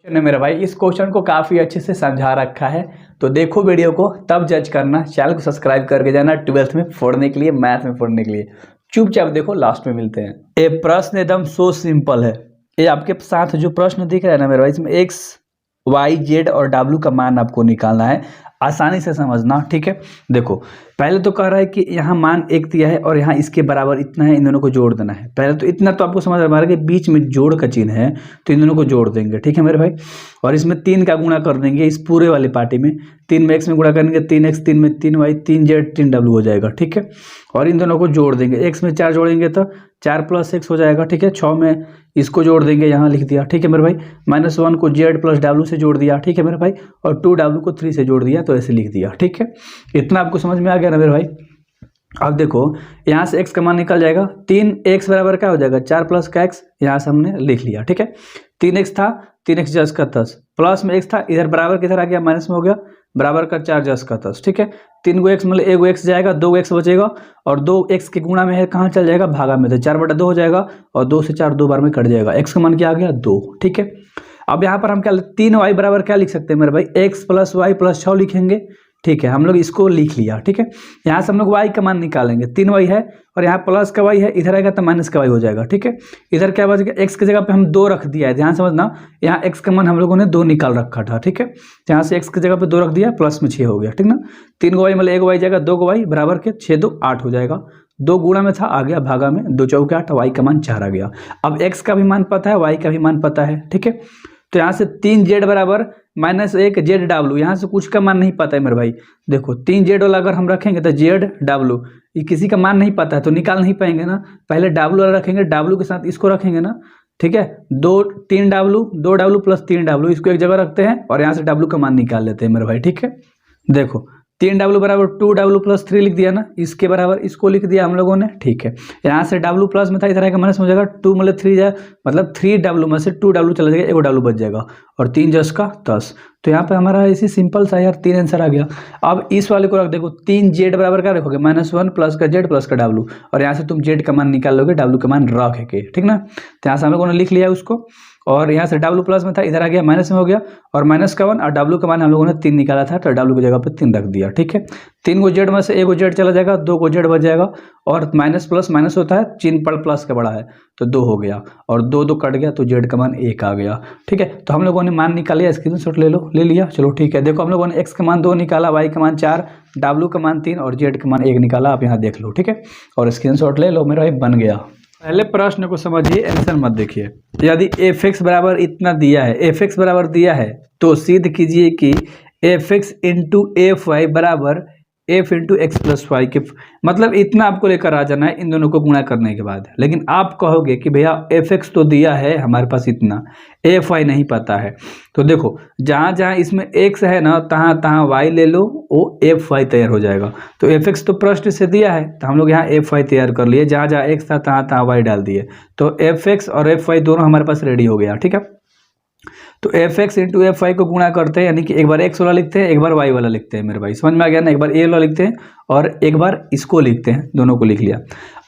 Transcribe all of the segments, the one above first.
ने मेरा भाई इस क्वेश्चन को काफ़ी अच्छे से समझा रखा है, तो देखो वीडियो को तब जज करना। चैनल को सब्सक्राइब करके जाना 12th में फोड़ने के लिए, मैथ में फोड़ने के लिए। चुपचाप देखो, लास्ट में मिलते हैं। ये प्रश्न एकदम सो सिंपल है। ये आपके साथ जो प्रश्न दिख रहा है ना मेरा भाई, इसमें एक्स वाई जेड और डब्ल्यू का मान आपको निकालना है। आसानी से समझना, ठीक है। देखो पहले तो कह रहा है कि यहाँ मान एक दिया है और यहाँ इसके बराबर इतना है, इन दोनों को जोड़ देना है। पहले तो इतना तो आपको समझ आ रहा है कि बीच में जोड़ का चिन्ह है, तो इन दोनों को जोड़ देंगे, ठीक है मेरे भाई। और इसमें 3 का गुणा कर देंगे इस पूरे वाले पार्टी में। 3 में x में गुणा करेंगे 3x, 3 में 3y, 3z, 3w हो जाएगा, ठीक है। और इन दोनों को जोड़ देंगे, x में 4 जोड़ेंगे तो 4 + x हो जाएगा, ठीक है। 6 में इसको जोड़ देंगे, यहाँ लिख दिया, ठीक है मेरे भाई। -1 को z + w से जोड़ दिया, ठीक है मेरे भाई। और 2w को 3 से जोड़ दिया, तो ऐसे लिख दिया, ठीक है। इतना आपको समझ में आ गया ना मेरे भाई। अब देखो यहाँ से x का मान निकल जाएगा। 3x बराबर क्या हो जाएगा, 4 + का x, यहाँ से हमने लिख लिया, ठीक है। 3x था, 3x + का 10, प्लस में x था, इधर बराबर किधर आ गया, माइनस में हो गया, बराबर का 4 + का 10, ठीक है। 3 गो x मतलब 1 गो x जाएगा, 2 x बचेगा, और 2x के गुणा में है, कहाँ चल जाएगा, भागा में, तो 4/2 हो जाएगा, और 2 से 4 2 बार में कट जाएगा। x का मान क्या आ गया, 2, ठीक है। अब यहाँ पर हम क्या 3y बराबर क्या लिख सकते हैं मेरे भाई, x + y + 6 लिखेंगे, ठीक है। हम लोग इसको लिख लिया, ठीक है। यहाँ से हम लोग y का मान निकालेंगे, 3y है और यहाँ प्लस का y है, इधर आएगा तो माइनस का y हो जाएगा, ठीक है। इधर क्या बच गया, x की जगह पे हम 2 रख दिया है, ध्यान समझना। यहाँ x का मान हम लोगों ने 2 निकाल रखा था, ठीक है। यहाँ से x की जगह पे 2 रख दिया, प्लस में 6 हो गया, ठीक ना। 3 गो y मतलब 1 y जाएगा, 2 गो y बराबर के 6 2 8 हो जाएगा। 2 गुणा में था, आ गया भागा में, 2 चौके 8, y का मान 4 आ गया। अब x का भी मान पता है, y का भी मान पता है, ठीक है। तो यहाँ से 3z बराबर -1 ZW, यहाँ से कुछ का मान नहीं पता है मेरे भाई। देखो 3z वाला अगर हम रखेंगे तो ZW, ये किसी का मान नहीं पता है तो निकाल नहीं पाएंगे ना। पहले W वाला रखेंगे, W के साथ इसको रखेंगे ना, ठीक है। 2w + 3w, इसको एक जगह रखते हैं और यहाँ से W का मान निकाल लेते हैं मेरे भाई, ठीक है। देखो 3w बराबर 2w + 3 लिख दिया ना, इसके बराबर इसको लिख दिया हम लोगों ने, ठीक है। यहाँ से w प्लस में था, इधर आएगा माइनस में हो जाएगा, 2 मतलब 3 जाए, मतलब 3w में से 2w चला जाएगा, 1 w बच जाएगा, और 3 × का 10। तो यहाँ पे हमारा इसी सिंपल सा यार 3 आंसर आ गया। अब इस वाले को रख, देखो 3z बराबर क्या रखोगे, -1 + का z + का w, और यहाँ से तुम z का मान निकाल लोगे, w का मान रख के, ठीक ना। तो यहाँ से हम लोगों ने लिख लिया उसको, और यहाँ से w प्लस में था, इधर आ गया माइनस में हो गया, और माइनस का 1, और w का मान हम लोगों ने 3 निकाला था, तो w की जगह पर 3 रख दिया, ठीक है। 3 गो z में से 1 गो z चला जाएगा, 2 गो z बच जाएगा, और माइनस प्लस माइनस होता है, चिन्ह पर प्लस का बड़ा है, तो 2 हो गया, और 2 2 कट गया, तो z का मान 1 आ गया, ठीक है। तो हम लोगों ने मान निकाल लिया, स्क्रीनशॉट ले लो, ले लिया, चलो ठीक है। देखो हम लोगों ने x का मान 2 निकाला, y का मान 4, w का मान 3 और z का मान 1 निकाला। आप यहाँ देख लो, ठीक है, और स्क्रीनशॉट ले लो, मेरा भाई बन गया। पहले प्रश्न को समझिए, आंसर मत देखिए। यदि f(x) बराबर इतना दिया है, f(x) बराबर दिया है, तो सिद्ध कीजिए कि f(x) × fy बराबर f × x + y के, मतलब इतना आपको लेकर आ जाना है इन दोनों को गुणा करने के बाद। लेकिन आप कहोगे कि भैया f(x) तो दिया है हमारे पास इतना, fy नहीं पता है, तो देखो जहाँ जहाँ इसमें x है ना, तहाँ तहाँ y ले लो, वो fy तैयार हो जाएगा। तो f(x) तो प्रश्न से दिया है, तो हम लोग यहाँ fy तैयार कर लिए, जहाँ जहाँ x था तहाँ तहाँ y डाल दिए, तो f(x) और fy दोनों हमारे पास रेडी हो गया, ठीक है। तो f(x) × fy को गुणा करते हैं, यानी कि एक बार x वाला लिखते हैं, एक बार y वाला लिखते हैं मेरे भाई, समझ में आ गया ना। एक बार a वाला लिखते हैं और एक बार इसको लिखते हैं, दोनों को लिख लिया।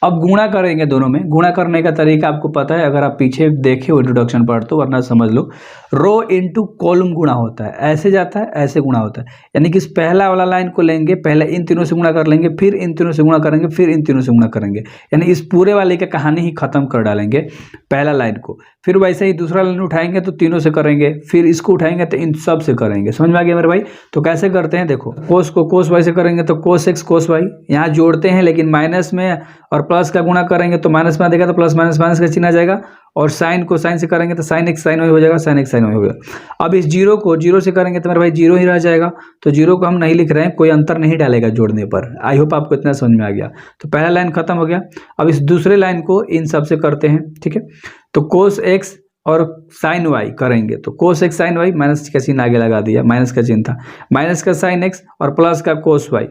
अब गुणा करेंगे दोनों में। गुणा करने का तरीका आपको पता है, अगर आप पीछे देखे हो इंट्रोडक्शन पढ़ तो, वरना समझ लो, रो × कॉलम गुणा होता है, ऐसे जाता है, ऐसे गुणा होता है। यानी कि इस पहला वाला लाइन को लेंगे, पहले इन तीनों से गुणा कर लेंगे, फिर इन तीनों से गुणा करेंगे, फिर इन तीनों से गुणा करेंगे, यानी इस पूरे वाले की कहानी ही खत्म कर डालेंगे पहला लाइन को। फिर वैसे ही दूसरा लाइन उठाएंगे तो तीनों से करेंगे, फिर इसको उठाएंगे तो इन सब से करेंगे। समझ में आ गया मेरे भाई। तो कैसे करते हैं, देखो कोस को कोस वाई से करेंगे तो कोस x कोस वाई, यहाँ जोड़ते हैं लेकिन माइनस में, और प्लस का गुणा करेंगे तो माइनस में आ जाएगा, तो प्लस माइनस माइनस का चिन्ह आ जाएगा, और साइन को साइन से करेंगे तो साइन x साइन y हो जाएगा, साइन x साइन y हो गया। अब इस जीरो को जीरो से करेंगे तो मेरे भाई जीरो ही रह जाएगा, तो जीरो को हम नहीं लिख रहे हैं, कोई अंतर नहीं डालेगा जोड़ने पर। आई होप आपको इतना समझ में आ गया। तो पहला लाइन खत्म हो गया। अब इस दूसरे लाइन को इन सब से करते हैं, ठीक है। तो कोस x और साइन y करेंगे, तो कोस x साइन y, माइनस का चिन्ह आगे लगा दिया, माइनस का चिन्ह था, माइनस का साइन x और प्लस का कोस y,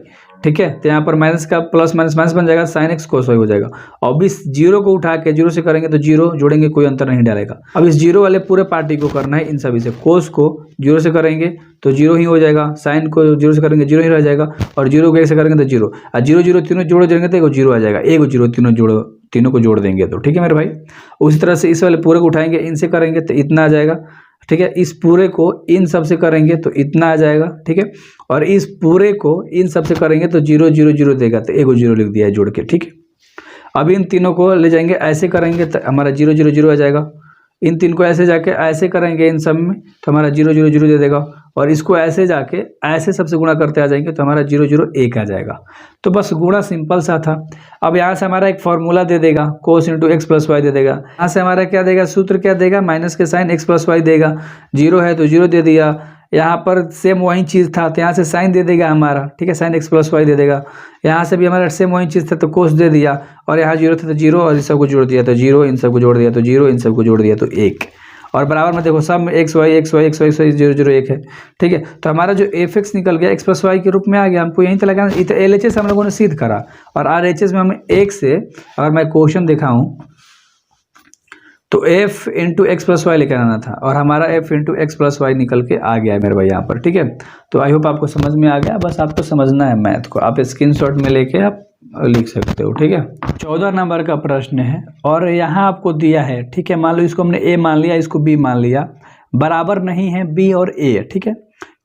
ठीक है। तो यहाँ पर माइनस का प्लस माइनस माइनस बन जाएगा, साइन x कोस y हो जाएगा। अब इस जीरो को उठा के जीरो से करेंगे तो जीरो जोड़ेंगे, कोई अंतर नहीं डालेगा। अब इस जीरो वाले पूरे पार्टी को करना है इन सभी से। कोस को जीरो से करेंगे तो जीरो ही हो जाएगा, साइन को जीरो से करेंगे जीरो ही रह जाएगा, और जीरो को एक से करेंगे तो जीरो, और जीरो जीरो तीनों जोड़ो जाएंगे तो एक जीरो आ जाएगा, एक जीरो तीनों को जोड़ देंगे तो, ठीक है मेरे भाई। उसी तरह से इस वाले पूरे को उठाएंगे, इनसे करेंगे तो इतना आ जाएगा, ठीक है। इस पूरे को इन सब से करेंगे तो इतना आ जाएगा, ठीक है। और इस पूरे को इन सब से करेंगे तो 0 0 0 देगा, तो एगो 0 लिख दिया है जोड़ के, ठीक है। अब इन तीनों को ले जाएंगे ऐसे करेंगे तो हमारा 0 0 0 आ जाएगा। इन तीन को ऐसे जाके ऐसे करेंगे इन सब में तो हमारा 0 0 0 दे देगा। और इसको ऐसे जाके ऐसे सबसे गुणा करते आ जाएंगे तो हमारा 0 0 1 आ जाएगा। तो बस गुणा सिंपल सा था। अब यहाँ से हमारा एक फॉर्मूला दे देगा, cos into x plus y दे देगा। यहाँ से हमारा क्या देगा, सूत्र क्या देगा, माइनस के साइन एक्स प्लस वाई देगा। 0 है तो 0 दे दिया, यहाँ पर सेम वही चीज़ था तो यहाँ से साइन दे देगा हमारा, ठीक है, साइन एक्स प्लस वाई दे देगा। यहाँ से भी हमारा सेम वही चीज़ था तो कोस दे दिया, और यहाँ 0 था तो 0 और इन सबको जोड़ दिया तो 0, इन सबको जोड़ दिया तो 0, इन सबको जोड़ दिया तो 1। और बराबर में देखो सब में x y x y x y x y 0 0 1 है, ठीक है। तो हमारा जो एफ एक्स निकल गया एक्स प्लस वाई के रूप में आ गया। हमको यहीं तक लगाना, इधर एल एच एस हम लोगों ने सिद्ध करा और आर एच एस में हमें 1 से अगर मैं क्वेश्चन दिखाऊं तो f into x plus y लेकर आना था और हमारा f into x plus y निकल के आ गया है मेरे भाई यहाँ पर, ठीक है। तो आई होप आपको समझ में आ गया, बस आपको समझना है मैथ को, आप स्क्रीनशॉट में लेके आप लिख सकते हो, ठीक है। 14 नंबर का प्रश्न है और यहाँ आपको दिया है, ठीक है। मान लो इसको हमने a मान लिया, इसको b मान लिया, बराबर नहीं है b और a, ठीक है।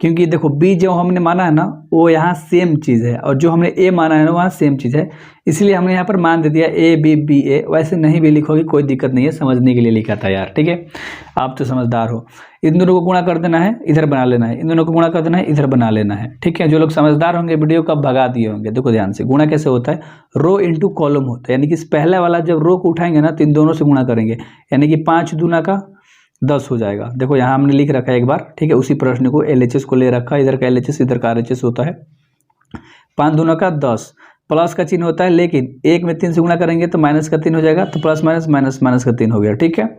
क्योंकि देखो b जो हमने माना है ना वो यहाँ सेम चीज़ है और जो हमने a माना है ना वहाँ सेम चीज़ है, इसलिए हमने यहाँ पर मान दे दिया a b b a। वैसे नहीं भी लिखोगे कोई दिक्कत नहीं है, समझने के लिए लिखा था यार, ठीक है। आप तो समझदार हो। इन दोनों को गुणा कर देना है, इधर बना लेना है, इन दोनों को गुणा कर देना है, इधर बना लेना है, ठीक है। जो लोग समझदार होंगे वीडियो कब भगा दिए होंगे। देखो ध्यान से, गुणा कैसे होता है, रो इंटू कॉलम होता है, यानी कि पहला वाला जब रो को उठाएंगे ना तो इन दोनों से गुणा करेंगे, यानी कि 5 दूना का 10 हो जाएगा। देखो यहाँ हमने लिख रखा है एक बार, ठीक है। उसी प्रश्न को LHS को ले रखा है, इधर का LHS इधर का RHS होता है। 5 दूना का 10, प्लस का चिन्ह होता है, लेकिन 1 में 3 से गुणा करेंगे तो माइनस का 3 हो जाएगा, तो प्लस माइनस माइनस माइनस का 3 हो गया, ठीक है।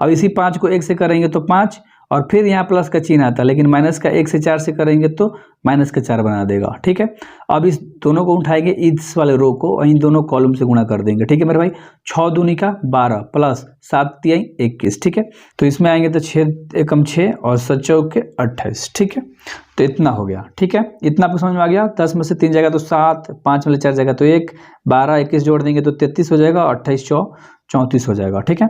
अब इसी 5 को 1 से करेंगे तो 5 और फिर यहाँ प्लस का चिन्ह आता है, लेकिन माइनस का 1 से 4 से करेंगे तो माइनस का 4 बना देगा, ठीक है। अब इस दोनों को उठाएंगे, इस वाले रो को इन दोनों कॉलम से गुणा कर देंगे, ठीक है मेरे भाई। 6 दूनी का 12 प्लस 7 तिहाई 21, ठीक है। तो इसमें आएंगे तो 6 एकम 6 और 7 चौके 28, ठीक है। तो इतना हो गया, ठीक है। इतना आपको समझ में आ गया। 10 में से 3 जाएगा तो 7, 5 में से 4 जाएगा तो 1, 12 21 जोड़ देंगे तो 33 हो जाएगा, 28 34 हो जाएगा, ठीक है।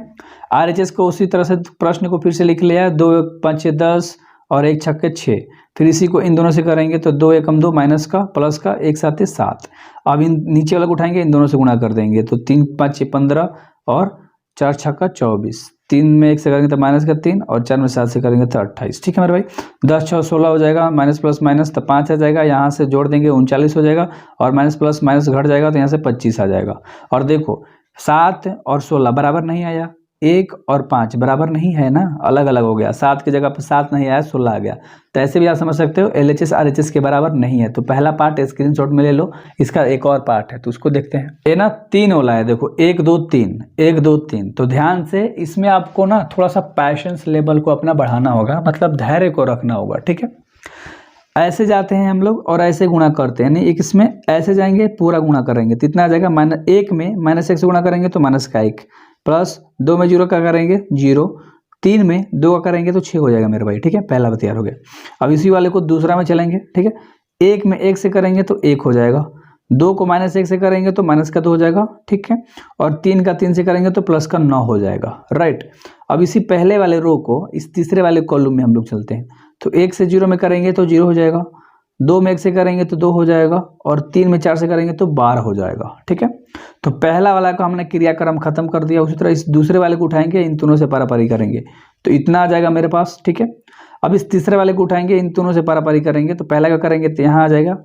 RHS को उसी तरह से प्रश्न को फिर से लिख लिया, 2 5 6 10 और 1 छक्के 6। फिर इसी को इन दोनों से करेंगे तो 2 एकम 2 माइनस का प्लस का 1 7 7। अब इन नीचे वाला को उठाएंगे, इन दोनों से गुणा कर देंगे तो 3 5 6 15 और 4 छक्का 24। 3 में 1 से करेंगे तो माइनस का 3 और 4 में 7 से करेंगे तो 28, ठीक है मेरे भाई। 10 6 16 हो जाएगा, माइनस प्लस माइनस तो 5 आ जाएगा, यहाँ से जोड़ देंगे 39 हो जाएगा और माइनस प्लस माइनस घट जाएगा तो यहाँ से 25 आ जाएगा। और देखो 7 और 16 बराबर नहीं आया, 1 और 5 बराबर नहीं है ना, अलग अलग हो गया। 7 की जगह पर 7 नहीं आया, 16 आ गया। तो ऐसे भी आप समझ सकते हो LHS RHS के बराबर नहीं है। तो पहला पार्ट स्क्रीनशॉट में ले लो, इसका एक और पार्ट है तो उसको देखते हैं। ये ना 3 वाला है, देखो 1 2 3 1 2 3। तो ध्यान से इसमें आपको ना थोड़ा सा पैशंस लेवल को अपना बढ़ाना होगा, मतलब धैर्य को रखना होगा, ठीक है। ऐसे जाते हैं हम लोग और ऐसे गुणा करते हैं, यानी एक इसमें ऐसे जाएंगे पूरा गुणा करेंगे तो इतना आ जाएगा। -1 में -1 से गुणा करेंगे तो माइनस का 1, प्लस 2 में 0 का करेंगे 0, 3 में 2 का करेंगे तो 6 हो जाएगा मेरे भाई, ठीक है। पहला तैयार हो गया। अब इसी वाले को दूसरा में चलेंगे, ठीक है। 1 में 1 से करेंगे तो 1 हो जाएगा, 2 को -1 से करेंगे तो माइनस का 2 हो जाएगा, ठीक है। और 3 का 3 से करेंगे तो प्लस का 9 हो जाएगा, राइट। अब इसी पहले वाले रो को इस तीसरे वाले कॉलम में हम लोग चलते हैं। तो 1 से 0 में करेंगे तो 0 हो जाएगा, 2 में 1 से करेंगे तो 2 हो जाएगा और 3 में 4 से करेंगे तो 12 हो जाएगा, ठीक है। तो पहला वाला को हमने क्रियाक्रम खत्म कर दिया। उसी तरह इस दूसरे वाले को उठाएंगे, इन दोनों से पारापारी करेंगे तो इतना आ जाएगा मेरे पास, ठीक है। अब इस तीसरे वाले को उठाएंगे, इन दोनों से पारापारी करेंगे तो पहला का करेंगे तो यहाँ आ जाएगा,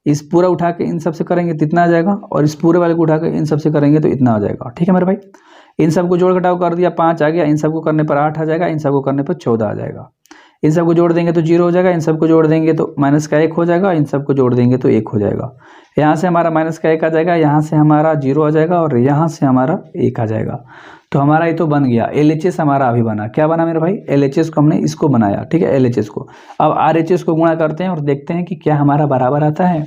इस पूरा उठा के इन सब से करेंगे तो इतना आ जाएगा और इस पूरे वाले को उठा के इन सब से करेंगे तो इतना आ जाएगा, ठीक है मेरे भाई। इन सबको जोड़ घटाव कर दिया, 5 आ गया, इन सबको करने पर 8 आ जाएगा, इन सबको करने पर 14 आ जाएगा। इन सबको जोड़ देंगे तो 0 हो जाएगा, इन सबको जोड़ देंगे तो माइनस का 1 हो जाएगा, इन सबको जोड़ देंगे तो 1 हो जाएगा। यहाँ से हमारा माइनस का 1 आ जाएगा, यहाँ से हमारा 0 आ जाएगा और यहाँ से हमारा 1 आ जाएगा। तो हमारा ये तो बन गया। LHS हमारा अभी बना, क्या बना मेरे भाई, LHS को हमने इसको बनाया, ठीक है, LHS को। अब RHS को गुणा करते हैं और देखते हैं कि क्या हमारा बराबर आता है।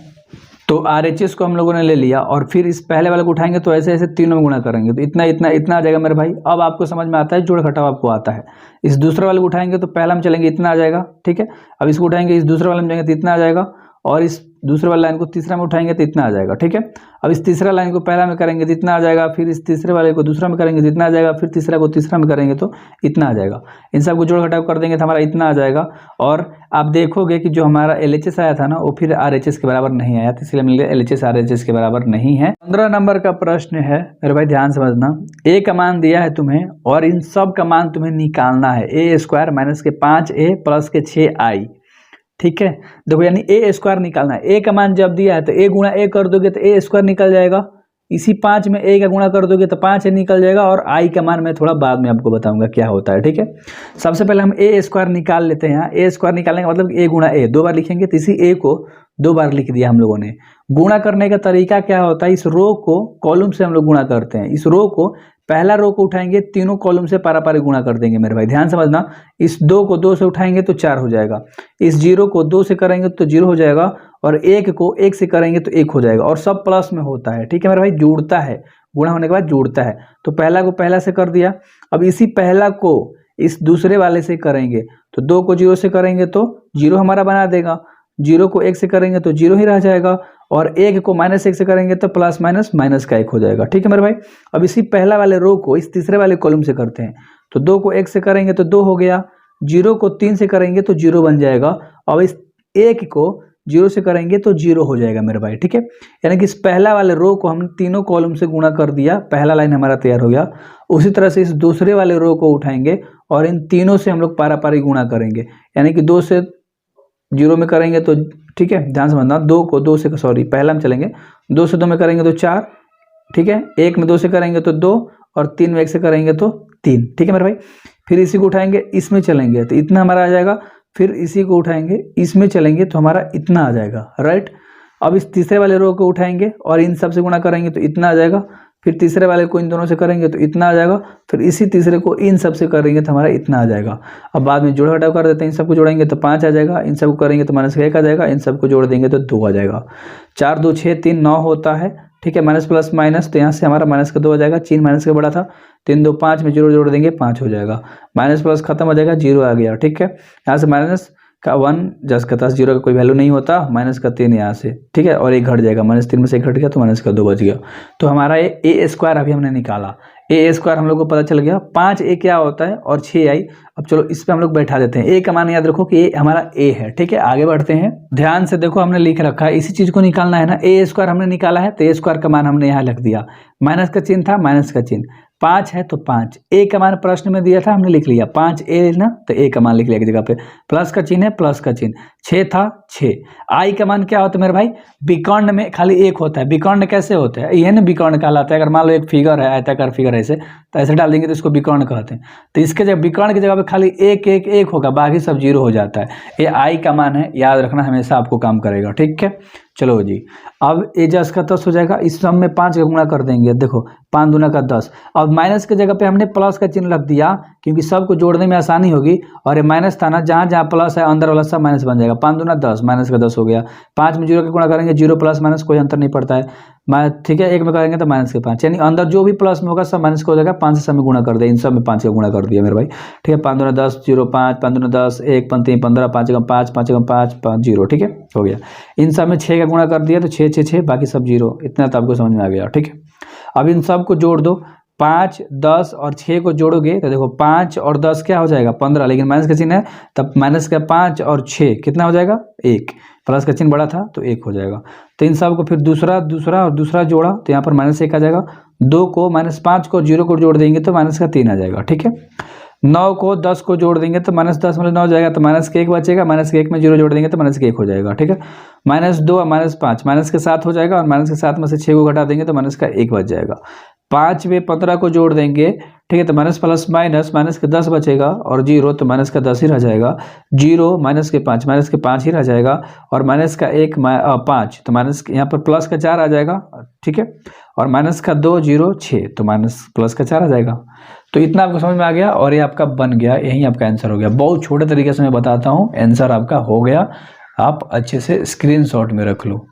तो RHS को हम लोगों ने ले लिया और फिर इस पहले वाले को उठाएंगे तो ऐसे ऐसे तीनों में गुणा करेंगे तो इतना इतना इतना आ जाएगा मेरे भाई। अब आपको समझ में आता है, जोड़ घटाव आपको आता है। इस दूसरे वाले को उठाएंगे तो पहला में चलेंगे इतना आ जाएगा, ठीक है। अब इसको उठाएंगे, इस दूसरे वाले में जाएंगे तो इतना आ जाएगा और इस दूसरे वाले लाइन को तीसरा में उठाएंगे तो इतना आ जाएगा, ठीक है। अब इस तीसरा लाइन को पहला में करेंगे तो इतना आ जाएगा, फिर इस तीसरे वाले को दूसरा में करेंगे तो इतना आ जाएगा, फिर तीसरा को तीसरा में करेंगे तो इतना आ जाएगा। इन सब को जोड़ घटाव कर देंगे तो हमारा इतना आ जाएगा। और आप देखोगे कि जो हमारा LHS आया था ना वो फिर RHS के बराबर नहीं आया, तो इसलिए मिल गया LHS RHS के बराबर नहीं है। 15 नंबर का प्रश्न है मेरे भाई, ध्यान समझना। A का मान दिया है तुम्हें और इन सब का मान तुम्हें निकालना है। A² माइनस के 5A प्लस के 6I, ठीक है। देखो यानी A² निकालना है। A का मान जब दिया है तो A गुणा A कर दोगे तो A² निकल जाएगा। इसी 5 में A का गुणा कर दोगे तो 5 निकल जाएगा। और I का मान मैं थोड़ा बाद में आपको बताऊंगा क्या होता है, ठीक है। सबसे पहले हम A² निकाल लेते हैं। यहाँ A² निकालने का मतलब A गुणा A 2 बार लिखेंगे, तो इसी A को 2 बार लिख दिया हम लोगों ने। गुणा करने का तरीका क्या होता है, इस रो को कॉलम से हम लोग गुणा करते हैं। इस रो को पहला रो को उठाएंगे, तीनों कॉलम से पारा-पारी गुणा कर देंगे मेरे भाई, ध्यान समझना। इस 2 को 2 से उठाएंगे तो 4 हो जाएगा, इस 0 को 2 से करेंगे तो 0 हो जाएगा, और 1 को 1 से करेंगे तो 1 हो जाएगा। और सब प्लस में होता है, ठीक है मेरे भाई, जुड़ता है, गुणा होने के बाद जुड़ता है। तो पहला को पहला से कर दिया। अब इसी पहला को इस दूसरे वाले से करेंगे तो 2 को 0 से करेंगे तो 0 हमारा बना देगा, 0 को 1 से करेंगे तो 0 ही रह जाएगा, और 1 को -1 से करेंगे तो प्लस माइनस माइनस का 1 हो जाएगा, ठीक है मेरे भाई। अब इसी पहला वाले रो को इस तीसरे वाले कॉलम से करते हैं, तो 2 को 1 से करेंगे तो 2 हो गया, 0 को 3 से करेंगे तो 0 बन जाएगा, और इस 1 को 0 से करेंगे तो 0 हो जाएगा मेरे भाई, ठीक है। यानी कि इस पहला वाले रो को हम तीनों कॉलम से गुणा कर दिया, पहला लाइन हमारा तैयार हो गया। उसी तरह से इस दूसरे वाले रो को उठाएंगे और इन तीनों से हम लोग पारा-पारी गुणा करेंगे, यानी कि 2 से 0 में करेंगे तो, ठीक है ध्यान समझना, 2 को 2 से, सॉरी पहला में चलेंगे, 2 से 2 में करेंगे तो 4, ठीक है, 1 में 2 से करेंगे तो 2, और 3 में 1 से करेंगे तो 3, ठीक है मेरे भाई। फिर इसी को उठाएंगे, इसमें चलेंगे तो इतना हमारा आ जाएगा, फिर इसी को उठाएंगे, इसमें चलेंगे तो हमारा इतना आ जाएगा, राइट। अब इस तीसरे वाले रो को उठाएंगे और इन सब से गुणा करेंगे तो इतना आ जाएगा, फिर तीसरे वाले को इन दोनों से करेंगे तो इतना आ जाएगा, फिर इसी तीसरे को इन सब से करेंगे तो हमारा इतना आ जाएगा। अब बाद में जोड़ घटाव कर देते हैं, इन सबको जोड़ेंगे तो 5 आ जाएगा, इन सबको करेंगे तो -1 आ जाएगा, इन सबको जोड़ देंगे तो 2 आ जाएगा। 4 2 6 3 9 होता है, ठीक है, माइनस प्लस माइनस, तो यहाँ से हमारा माइनस का 2 आ जाएगा, चिन्ह माइनस का बड़ा था, 3 2 5 में 0 जोड़ देंगे 5 हो जाएगा, माइनस प्लस खत्म हो जाएगा, 0 आ गया, ठीक है। यहाँ से माइनस का 1 जस का 10, 0 का कोई वैल्यू नहीं होता, माइनस का 3 यहाँ से, ठीक है, और 1 घट जाएगा, -3 में से 1 घट गया तो माइनस का 2 बच गया। तो हमारा ये A² अभी हमने निकाला, A² हम लोग को पता चल गया। 5A क्या होता है और 6I। अब चलो इस पे हम लोग बैठा देते हैं। A का मान याद रखो कि A हमारा A है, ठीक है। आगे बढ़ते हैं, ध्यान से देखो, हमने लिख रखा है, इसी चीज को निकालना है ना। A² हमने निकाला है तो A² का मान हमने यहाँ लिख दिया, माइनस का चिन्ह था, माइनस का चिन्ह, 5 है तो 5, A का मान प्रश्न में दिया था, हमने लिख लिया 5A ना, तो A का मान लिख लिया की जगह पे, प्लस का चिन्ह है, प्लस का चिन्ह, 6 था 6। I का मान क्या होता है मेरे भाई, विकर्ण में खाली 1 होता है। विकर्ण कैसे होता है, यह ना विकर्ण कहलाता है। अगर मान लो एक फिगर है, आयताकार फिगर ऐसे, तो ऐसे डाल देंगे तो इसको विकर्ण कहते हैं। तो इसके जब विकर्ण की जगह पे खाली 1 1 1 होगा, बाकी सब 0 हो जाता है। ये I का मान है, याद रखना, हमेशा आपको काम करेगा, ठीक है। चलो जी, अब A जस का 10 हो जाएगा, इस सब में 5 का गुणा कर देंगे, देखो 5 दूना का 10। अब माइनस की जगह पे हमने प्लस का चिन्ह रख दिया, क्योंकि सबको जोड़ने में आसानी होगी, और ये माइनस था ना, जहाँ जहाँ प्लस है अंदर वाला सब माइनस बन जाएगा। 5 दूना 10, माइनस का 10 हो गया। 5 में 0 का गुणा करेंगे, 0 प्लस माइनस कोई अंतर नहीं पड़ता है, ठीक है। 1 में करेंगे तो माइनस के 5, यानी अंदर जो भी प्लस में होगा सब माइनस का हो जाएगा। 5 से सब में गुणा कर दिया, इन सब में 5 का गुणा कर दिया मेरे भाई, ठीक है। 5 दूना 10, 0 5, 5 दूना 10, 1 5 3 15, 5 1 5, 5 1 5 5 0, ठीक है, हो गया। इन सब में 6 का गुणा कर दिया तो 6 6 6, बाकी सब 0, इतना तो आपको समझ में आ गया, ठीक है। अब इन सब को जोड़ दो, 5 10 और 6 को जोड़ोगे तो देखो 5 और 10 क्या हो जाएगा, 15, लेकिन माइनस का चिन्ह है, तब माइनस का 5 और 6 कितना हो जाएगा, 1, प्लस का चिन्ह बड़ा था तो 1 हो जाएगा। तो इन सब को फिर दूसरा और दूसरा जोड़ा तो यहाँ पर -1 आ जाएगा। 2 को -5 को 0 को जोड़ देंगे तो माइनस का 3 आ जाएगा, ठीक है। 9 को 10 को जोड़ देंगे तो -10 में 9 हो जाएगा, तो माइनस का 1 बचेगा, माइनस के 1 में 0 जोड़ देंगे तो माइनस का 1 हो जाएगा, ठीक है। -2 और -5 माइनस के 7 हो जाएगा, और माइनस के 7 में से 6 को घटा देंगे तो माइनस का 1 बच जाएगा। 5 में 15 को जोड़ देंगे, ठीक है, तो माइनस प्लस माइनस, माइनस के 10 बचेगा, और 0 तो माइनस का 10 ही रह जाएगा। 0 माइनस के 5, माइनस के 5 ही रह जाएगा, और माइनस का 1 5, तो माइनस यहाँ पर प्लस का 4 आ जाएगा, ठीक है, और माइनस का 2 0 6, तो माइनस प्लस का 4 आ जाएगा। तो इतना आपको समझ में आ गया, और ये आपका बन गया, यही आपका आंसर हो गया। बहुत छोटे तरीके से मैं बताता हूँ, आंसर आपका हो गया, आप अच्छे से स्क्रीनशॉट में रख लो।